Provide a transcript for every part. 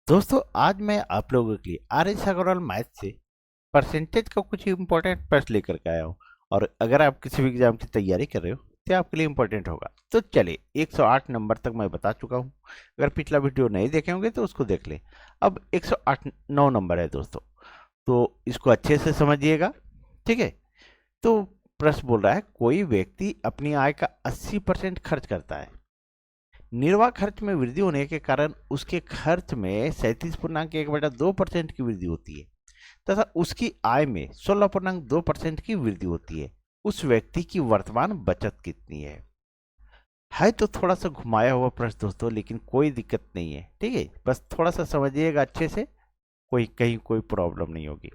दोस्तों आज मैं आप लोगों के लिए आर एस अग्रवाल मैथ से परसेंटेज का कुछ इंपॉर्टेंट प्रश्न लेकर के आया हूँ। और अगर आप किसी भी एग्जाम की तैयारी कर रहे हो तो आपके लिए इंपॉर्टेंट होगा। तो चलिए 108 नंबर तक मैं बता चुका हूँ। अगर पिछला वीडियो नहीं देखे होंगे तो उसको देख ले। अब 108 9 नंबर है दोस्तों, तो इसको अच्छे से समझिएगा। ठीक है, तो प्रश्न बोल रहा है कोई व्यक्ति अपनी आय का 80% खर्च करता है। निर्वाह खर्च में वृद्धि होने के कारण उसके खर्च में 37.1/2% की वृद्धि होती है तथा उसकी आय में 16.2% की वृद्धि होती है। उस व्यक्ति की वर्तमान बचत कितनी है तो थोड़ा सा घुमाया हुआ प्रश्न दोस्तों, लेकिन कोई दिक्कत नहीं है। ठीक है, बस थोड़ा सा समझिएगा अच्छे से, कोई कहीं कोई प्रॉब्लम नहीं होगी।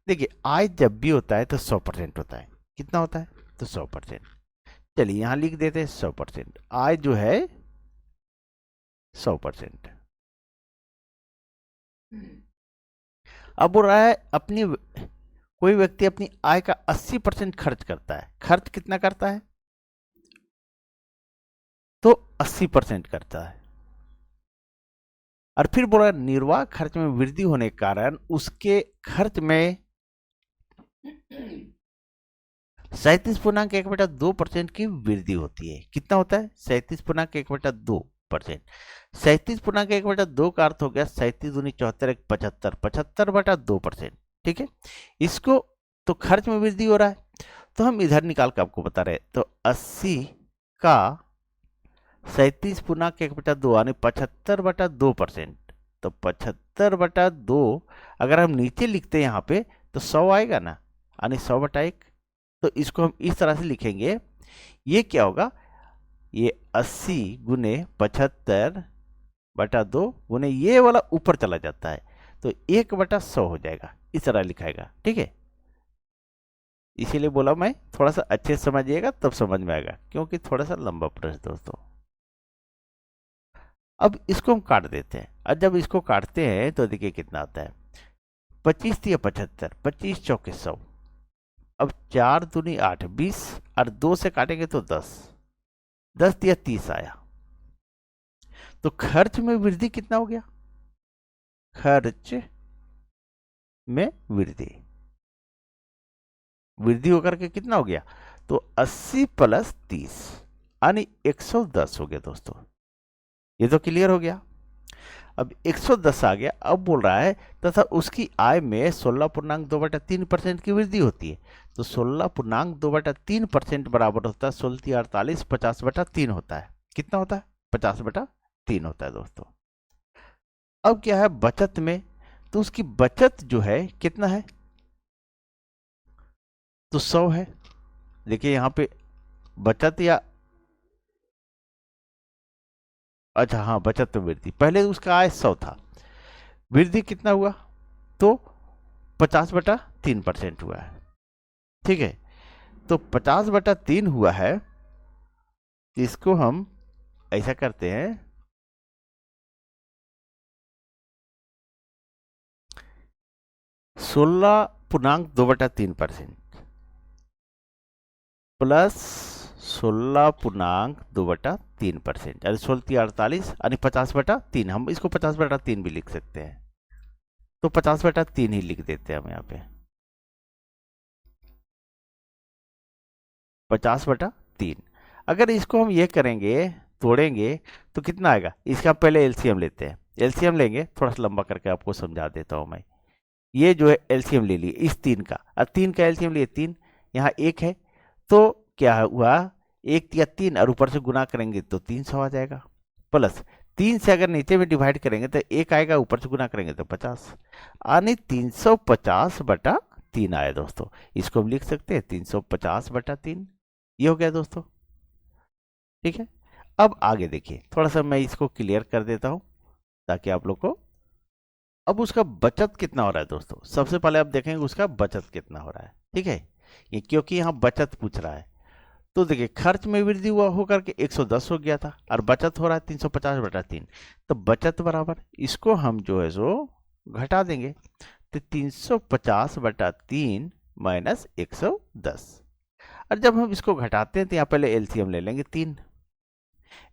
देखिए, आय जब भी होता है तो 100% होता है। कितना होता है? तो 100%। चलिए यहां लिख देते हैं 100%। आय जो है 100%। अब बोल रहा है कोई व्यक्ति अपनी आय का 80% खर्च करता है। खर्च कितना करता है? तो 80% करता है। और फिर बोला निर्वाह खर्च में वृद्धि होने के कारण उसके खर्च में 37.1/2% की वृद्धि होती है। कितना होता है? 37.1/2%। 37.1/2 का अर्थ हो गया 37 दूनी 74 75, 75/2%। ठीक है, इसको तो खर्च में वृद्धि हो रहा है तो हम इधर निकाल के आपको बता रहे हैं। तो 80 का 37.1/2 यानी 75/2%। तो 75/2 अगर हम नीचे लिखते हैं यहाँ पे तो 100 आएगा ना, यानी 100/1। तो इसको हम इस तरह से लिखेंगे। ये क्या होगा? ये 80 गुने 75/2 गुने ये वाला ऊपर चला जाता है तो 1/100 हो जाएगा। इस तरह लिखाएगा। ठीक है, इसीलिए बोला मैं थोड़ा सा अच्छे से समझिएगा तब समझ में आएगा, क्योंकि थोड़ा सा लंबा प्रश्न दोस्तों। अब इसको हम काट देते हैं, और जब इसको काटते हैं तो देखिए कितना आता है। 25 या 75, 25 चौके 100। अब 4 दूनी 8, 20 और 2 से काटेंगे तो 10, 10 या 30 आया। तो खर्च में वृद्धि कितना हो गया? खर्च में वृद्धि वृद्धि होकर के कितना हो गया? तो 80 + 30 यानी 110 हो गया दोस्तों। ये तो क्लियर हो गया। अब 110 आ गया। अब बोल रहा है तथा उसकी आय में 16.2/3% की वृद्धि होती है। तो 16.2/3% बराबर होता है 16 48 50/3 होता है। कितना होता है? 50/3 होता है दोस्तों। अब क्या है बचत में? तो उसकी बचत जो है कितना है? तो 100 है। देखिए यहाँ पे बचत या अच्छा हाँ, बचत में वृद्धि। पहले उसका आय 100 था, वृद्धि कितना हुआ? तो 50/3% हुआ है। ठीक है, तो 50/3 हुआ है। इसको हम ऐसा करते हैं, 16.2/3% प्लस 16.2/3%, यानी 16 48 यानी 50/3। हम इसको 50/3 भी लिख सकते हैं, तो 50/3 ही लिख देते हैं हम यहाँ पे। 50/3। अगर इसको हम ये करेंगे, तोड़ेंगे, तो कितना आएगा? इसका पहले एलसीएम लेते हैं। एलसीएम लेंगे, थोड़ा सा लंबा करके आपको समझा देता हूं मैं। ये जो है एलसीएम ले लिए इस 3 का, और 3 का एलसीएम लिए 3, यहाँ 1 है तो क्या हुआ? 1 या 3 और ऊपर से गुना करेंगे तो 300 आ जाएगा। प्लस 3 से अगर नीचे में डिवाइड करेंगे तो 1 आएगा, ऊपर से गुना करेंगे तो 50, यानी 350/3 आया दोस्तों। इसको हम लिख सकते हैं 350/3। ये हो गया दोस्तों। ठीक है, अब आगे देखिए, थोड़ा सा मैं इसको क्लियर कर देता हूं ताकि आप लोग को। अब उसका बचत कितना हो रहा है दोस्तों? सबसे पहले आप देखेंगे उसका बचत कितना हो रहा है। ठीक है, ये क्योंकि यहाँ बचत पूछ रहा है। तो देखिए खर्च में वृद्धि हुआ होकर के 110 हो गया था और बचत हो रहा है 350/3। तो बचत बराबर इसको हम जो है सो घटा देंगे, तो 350/3 माइनस 110। और जब हम इसको घटाते हैं तो यहाँ पहले एलसीएम ले लेंगे 3।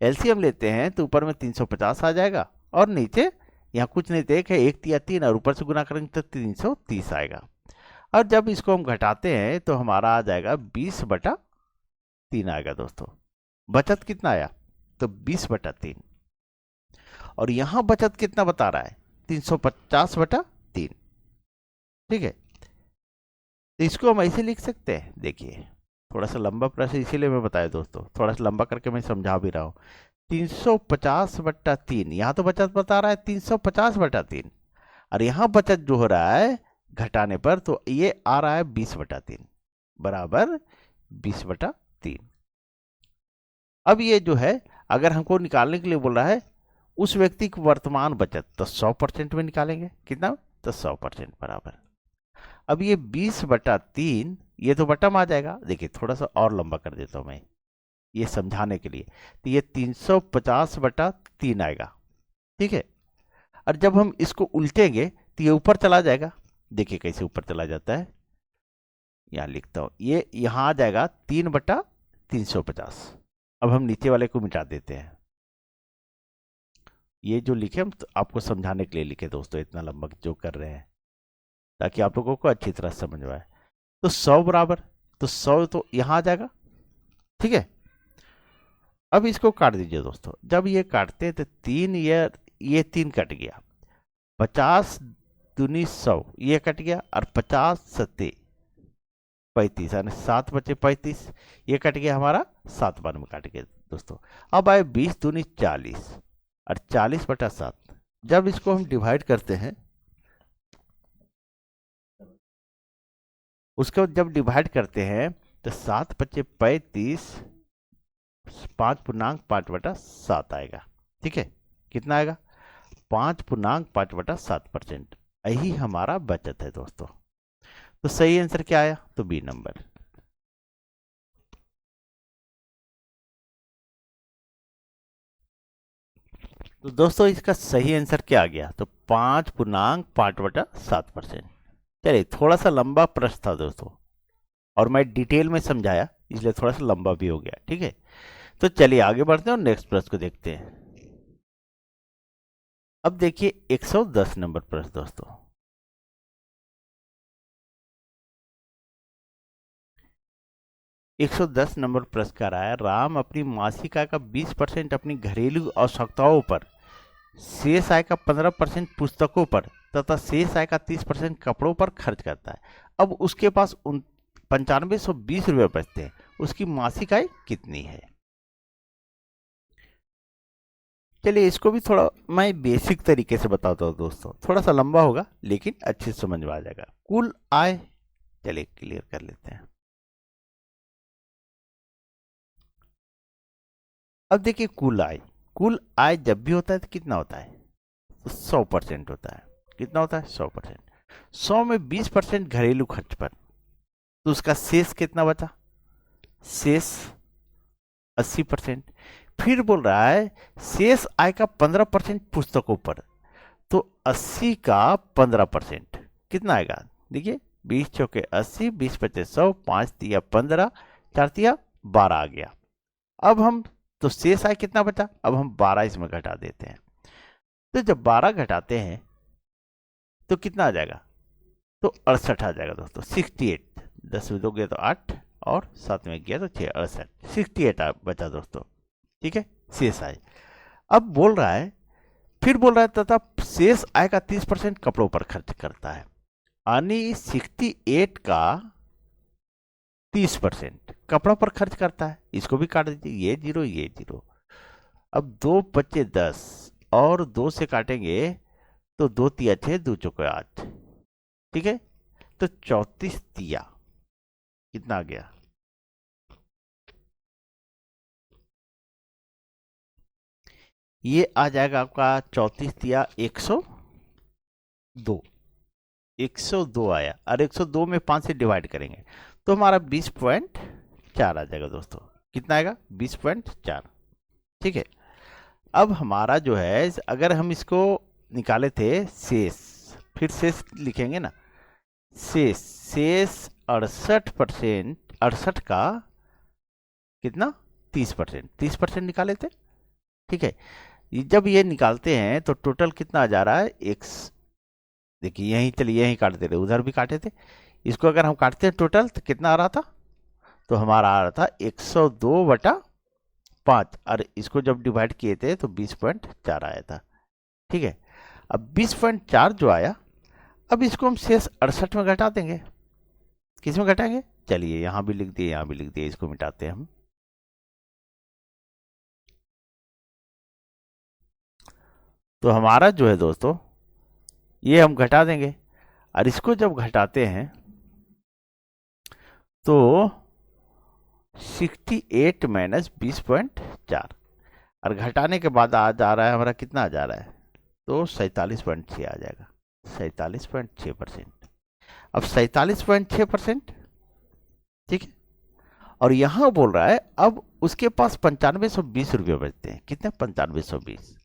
एलसीएम लेते हैं तो ऊपर में 350 आ जाएगा और नीचे यहाँ कुछ नहीं, तो एक है, 1 3 और ऊपर से गुना करेंगे तो 330 आएगा। और जब इसको हम घटाते हैं तो हमारा आ जाएगा 20/3 आएगा दोस्तों। बचत कितना आया? तो 20/3। और यहाँ बचत कितना बता रहा है? 350/3। ठीक है, तो इसको हम ऐसे लिख सकते हैं। देखिए थोड़ा सा लंबा प्रश्न इसीलिए मैं बताया दोस्तों, थोड़ा सा लंबा करके मैं समझा भी रहा हूँ। 350/3, यहाँ तो बचत बता रहा है 350/3, और यहाँ बचत जो हो रहा है घटाने पर, तो ये आ रहा है 20/3 बराबर 20/3। अब ये जो है अगर हमको निकालने के लिए बोल रहा है उस व्यक्ति की वर्तमान बचत, तो 100% में निकालेंगे। कितना? तो 100% बराबर। अब ये 20/3, ये तो बटम आ जाएगा। देखिए थोड़ा सा और लंबा कर देता हूं मैं ये समझाने के लिए, तो ये 350/3 आएगा। ठीक है, और जब हम इसको उल्टेंगे तो ये ऊपर चला जाएगा। देखिए कैसे ऊपर चला जाता है, यहां लिखता हूं, ये यहां आ जाएगा 3/350। अब हम नीचे वाले को मिटा देते हैं। ये जो लिखे हम तो आपको समझाने के लिए लिखे दोस्तों, इतना लंबा जो कर रहे हैं ताकि आप लोगों को अच्छी तरह समझ में आए। तो 100 बराबर, तो 100 तो यहां आ जाएगा। ठीक है, अब इसको काट दीजिए दोस्तों। जब ये काटते हैं तो 3, ये 3 कट गया, 50 दूनी 100 ये कट गया, और 50 सत्ते 35, यानी 7 बचे 35, ये कट गया हमारा 7 बार में काट गया दोस्तों। अब आए 20 दूनी 40 और 40/7। जब इसको हम डिवाइड करते हैं, उसको जब डिवाइड करते हैं तो 7 बचे 35, 5.5/7 आएगा। ठीक है, कितना आएगा? 5.5/7%। यही हमारा बचत है दोस्तों। तो सही आंसर क्या आया? तो बी नंबर। तो दोस्तों इसका सही आंसर क्या आ गया? तो 5.5/7%। चलिए थोड़ा सा लंबा प्रश्न था दोस्तों, और मैं डिटेल में समझाया इसलिए थोड़ा सा लंबा भी हो गया। ठीक है, तो चलिए आगे बढ़ते हैं और नेक्स्ट प्रश्न को देखते हैं। अब देखिए 110 नंबर प्रश्न दोस्तों। एक 110 नंबर प्रश्न का रहा है, राम अपनी मासिक आय का 20% अपनी घरेलू आवश्यकताओं पर, शेष आय का 15% पुस्तकों पर तथा शेष आय का 30% कपड़ों पर खर्च करता है। अब उसके पास 9520 रुपये बचते हैं, उसकी मासिक आय कितनी है? चलिए इसको भी थोड़ा मैं बेसिक तरीके से बताता हूँ दोस्तों, थोड़ा सा लंबा होगा लेकिन अच्छे से समझ में आ जाएगा। कुल आय, चलिए क्लियर कर लेते हैं। अब देखिए कुल आय जब भी होता है तो कितना होता है? तो 100% होता है। कितना होता है? 100%। 100 में 20% घरेलू खर्च पर, तो उसका शेष कितना बचा? शेष 80%। फिर बोल रहा है शेष आय का 15% पुस्तकों पर, तो 80 का 15% कितना आएगा? देखिए 20 चौके 80, 20 पचे 100, 5 तिया 15, 4 तिया 12 आ गया। अब हम तो शेष आय कितना बचा? अब हम 12 इसमें घटा देते हैं। तो जब 12 घटाते हैं तो कितना आ जाएगा? तो 68 आ जाएगा दोस्तों। 68, 10 में 2 गया तो 8 और 7 में गया तो 6, 68, 68 बचा दोस्तों। ठीक है, शेष आय। अब बोल रहा है, फिर बोल रहा है तथा शेष आय का 30% कपड़ों पर खर्च करता है, यानी 68 का 30% कपड़ों पर खर्च करता है। इसको भी काट दीजिए, ये 0 ये 0। अब 2 बचे 10 और 2 से काटेंगे तो 2 तिया 6, 2 चौके 8। ठीक है, तो 34 तिया कितना आ गया? ये आ जाएगा आपका 34 तिया 102। 102 आया, और 102 में 5 से डिवाइड करेंगे तो हमारा 20.4 आ जाएगा दोस्तों। कितना आएगा? 20.4। ठीक है, अब हमारा जो है, अगर हम इसको निकाले थे शेष, फिर शेष लिखेंगे ना, शेष 68%, 68 का कितना? 30%, 30% निकाले थे। ठीक है, जब ये निकालते हैं तो टोटल कितना आ जा रहा है एक्स। देखिए यहीं चलिए यहीं काट दे रहे, उधर भी काटे थे। इसको अगर हम काटते हैं टोटल तो कितना आ रहा था, तो हमारा आ रहा था 102/5, और इसको जब डिवाइड किए थे तो 20.4 आया था। ठीक है, अब 20.4 जो आया, अब इसको हम शेष 68 में घटा देंगे। किस में घटाएंगे, चलिए यहाँ भी लिख दिए, यहाँ भी लिख दिए, इसको मिटाते हैं हम। तो हमारा जो है दोस्तों, ये हम घटा देंगे, और इसको जब घटाते हैं तो 68 माइनस 20.4, और घटाने के बाद आ जा रहा है हमारा, कितना आ जा रहा है, तो 47.6 आ जाएगा, 47.6%। अब 47.6%, ठीक है। और यहां बोल रहा है अब उसके पास 9520 रुपये बचते हैं, कितने, 9520।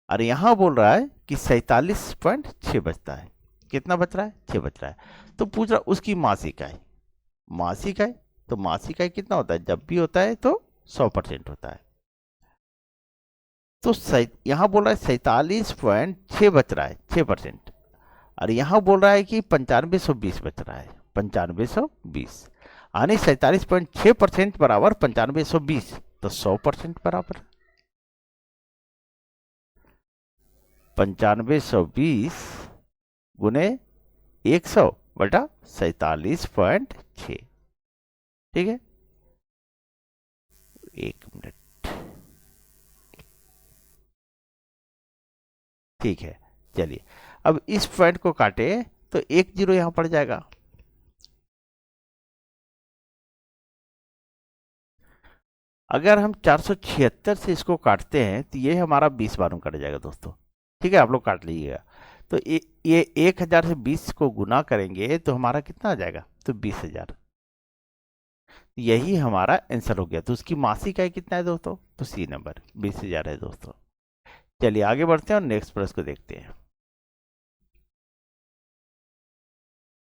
और यहां बोल रहा है कि 47.6 बचता है, कितना बच रहा है, 6 बच रहा है। तो पूछ रहा उसकी मासिक आय, मासिक आय, तो मासिक आय कितना होता है, जब भी होता है तो 100% होता है। तो यहां बोल रहा है 47.6 बच रहा है, 6%, और यहां बोल रहा है कि 9520 बच रहा है, 9520, यानी 47.6% बराबर 9520, तो 100% बराबर 9520 गुने 100/47.6। ठीक है, एक मिनट, ठीक है। चलिए अब इस पॉइंट को काटे तो 1 0 यहां पड़ जाएगा। अगर हम 476 से इसको काटते हैं तो ये हमारा 20 बार में कट जाएगा दोस्तों। ठीक है, आप लोग काट लीजिएगा। तो ये 1000 से 20 को गुना करेंगे तो हमारा कितना आ जाएगा, तो 20,000। यही हमारा आंसर हो गया। तो उसकी मासिक आय कितना है दोस्तों, तो सी नंबर 20,000 है दोस्तों। चलिए आगे बढ़ते हैं और नेक्स्ट प्रश्न को देखते हैं।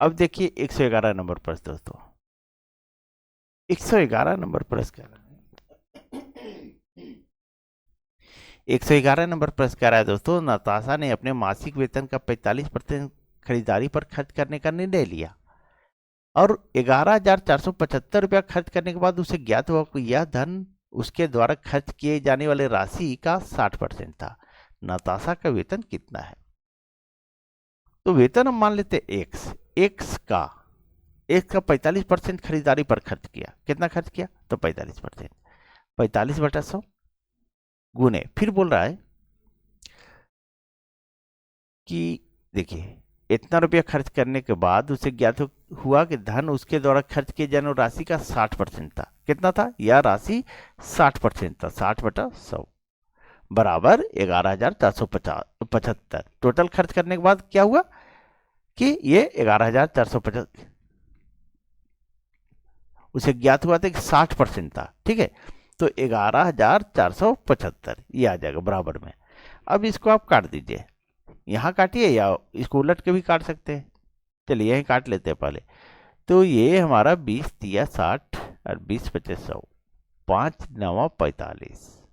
अब देखिए 111 नंबर प्रश्न दोस्तों। 111 नंबर प्रश्न कह रहा है, 111 नंबर प्रश्न कह रहा है दोस्तों, नताशा ने अपने मासिक वेतन का 45% खरीदारी पर खर्च करने का निर्णय लिया और 11,475 रुपया खर्च करने के बाद उसे ज्ञात हुआ कि यह धन उसके द्वारा खर्च किए जाने वाले राशि का 60% था। नताशा का वेतन कितना है। तो वेतन हम मान लेते एक्स, एक्स का 45% खरीदारी पर खर्च किया, कितना खर्च किया, तो 45%, 45/100 गुने, फिर बोल रहा है कि देखिए इतना रुपया खर्च करने के बाद उसे ज्ञात हुआ कि धन उसके द्वारा खर्च किए जाने वाली राशि का 60% था। कितना था, यह राशि 60% था, 60/100 बराबर 11,475। टोटल खर्च करने के बाद क्या हुआ कि ये 11,475 उसे ज्ञात हुआ था कि 60% था। ठीक है, तो 11,475 ये आ जाएगा बराबर में। अब इसको आप काट दीजिए, यहां काटिए या इसको उलट के भी काट सकते हैं। चलिए यहीं काट लेते हैं पहले। तो ये हमारा 20 तिया 60 और 20 × 100, 5 9 45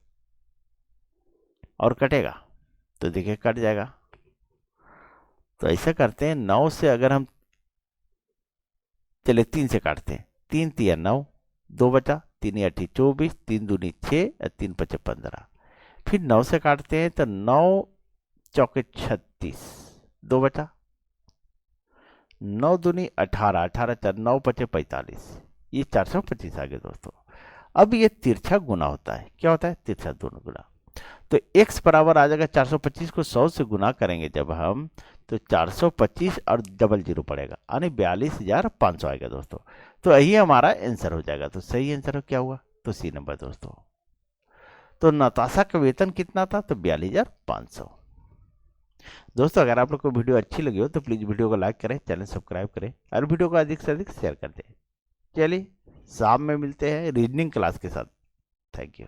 और कटेगा, तो देखिए कट जाएगा। तो ऐसा करते हैं, 9 से अगर हम चले 3 से काटते हैं, 3 तिया 9, 2 बचा, 3 8 24, 3 दूनी 6 और 3 5 15। फिर 9 से काटते हैं तो 9 चौके 36, 2 बचा, 9 दूनी 18, 18 4 9 5 45, ये 425 आ गए दोस्तों। अब ये तिरछा गुना होता है, क्या होता है, तिरछा दोनों गुना। तो x बराबर आ जाएगा 425 को 100 से गुना करेंगे जब हम, तो 425 और 00 पड़ेगा, यानी 42,500 आएगा दोस्तों। तो यही हमारा आंसर हो जाएगा। तो सही आंसर क्या हुआ, तो सी नंबर दोस्तों। तो नताशा का वेतन कितना था, तो 42,500। दोस्तों अगर आप लोग को वीडियो अच्छी लगी हो तो प्लीज वीडियो को लाइक करें, चैनल सब्सक्राइब करें और वीडियो को अधिक से अधिक शेयर कर दें। चलिए शाम में मिलते हैं रीजनिंग क्लास के साथ। Thank you.